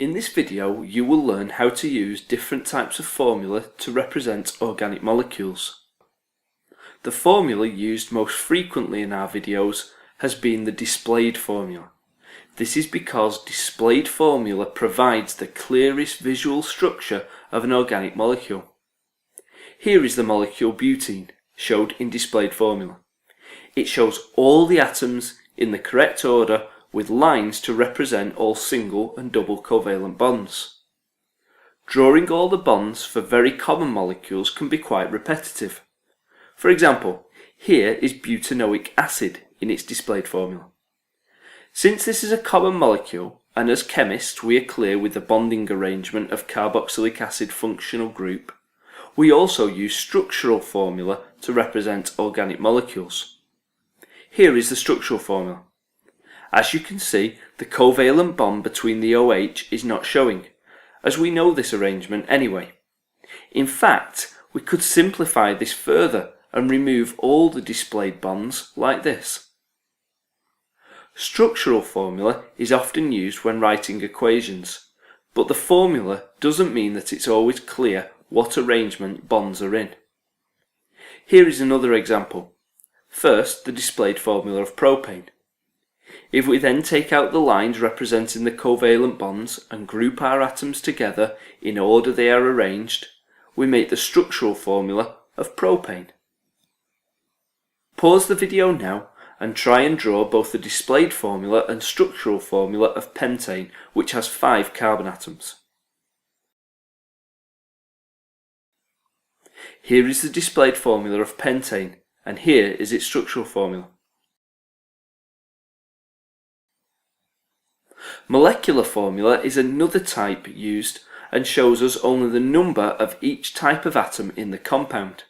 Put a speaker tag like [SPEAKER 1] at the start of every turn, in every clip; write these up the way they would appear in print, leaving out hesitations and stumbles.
[SPEAKER 1] In this video, you will learn how to use different types of formula to represent organic molecules. The formula used most frequently in our videos has been the displayed formula. This is because displayed formula provides the clearest visual structure of an organic molecule. Here is the molecule butene, showed in displayed formula. It shows all the atoms in the correct order with lines to represent all single and double covalent bonds. Drawing all the bonds for very common molecules can be quite repetitive. For example, here is butanoic acid in its displayed formula. Since this is a common molecule, and as chemists we are clear with the bonding arrangement of carboxylic acid functional group, we also use structural formula to represent organic molecules. Here is the structural formula. As you can see, the covalent bond between the OH is not showing, as we know this arrangement anyway. In fact, we could simplify this further and remove all the displayed bonds like this. Structural formula is often used when writing equations, but the formula doesn't mean that it's always clear what arrangement bonds are in. Here is another example. First, the displayed formula of propane. If we then take out the lines representing the covalent bonds and group our atoms together in order they are arranged, we make the structural formula of propane. Pause the video now and try and draw both the displayed formula and structural formula of pentane, which has 5 carbon atoms. Here is the displayed formula of pentane, and here is its structural formula. Molecular formula is another type used and shows us only the number of each type of atom in the compound.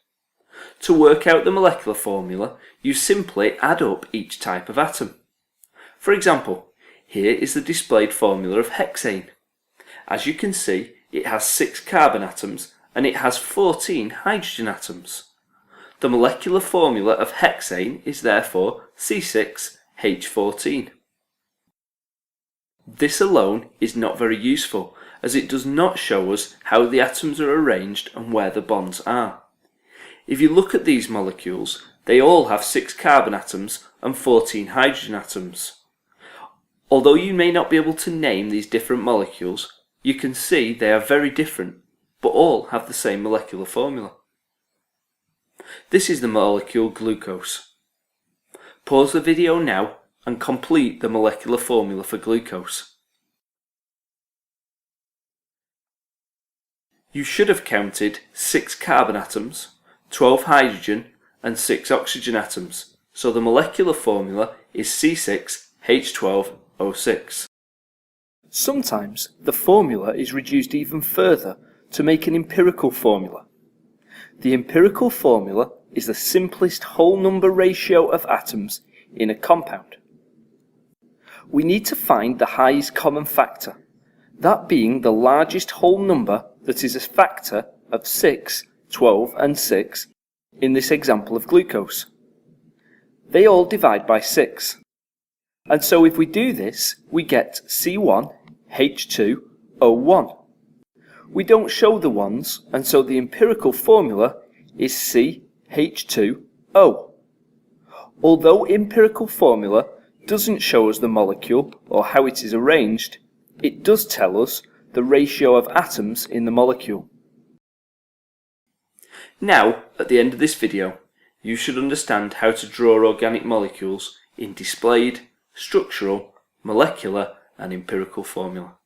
[SPEAKER 1] To work out the molecular formula, you simply add up each type of atom. For example, here is the displayed formula of hexane. As you can see, it has 6 carbon atoms and it has 14 hydrogen atoms. The molecular formula of hexane is therefore C6H14. This alone is not very useful, as it does not show us how the atoms are arranged and where the bonds are. If you look at these molecules, they all have 6 carbon atoms and 14 hydrogen atoms. Although you may not be able to name these different molecules, you can see they are very different, but all have the same molecular formula. This is the molecule glucose. Pause the video now and complete the molecular formula for glucose. You should have counted 6 carbon atoms, 12 hydrogen and 6 oxygen atoms, so the molecular formula is C6H12O6. Sometimes the formula is reduced even further to make an empirical formula. The empirical formula is the simplest whole number ratio of atoms in a compound. We need to find the highest common factor, that being the largest whole number that is a factor of 6, 12 and 6 in this example of glucose. They all divide by 6. And so if we do this, we get C1H2O1. We don't show the ones, and so the empirical formula is CH2O. Although empirical formula doesn't show us the molecule or how it is arranged, it does tell us the ratio of atoms in the molecule. Now, at the end of this video, you should understand how to draw organic molecules in displayed, structural, molecular and empirical formula.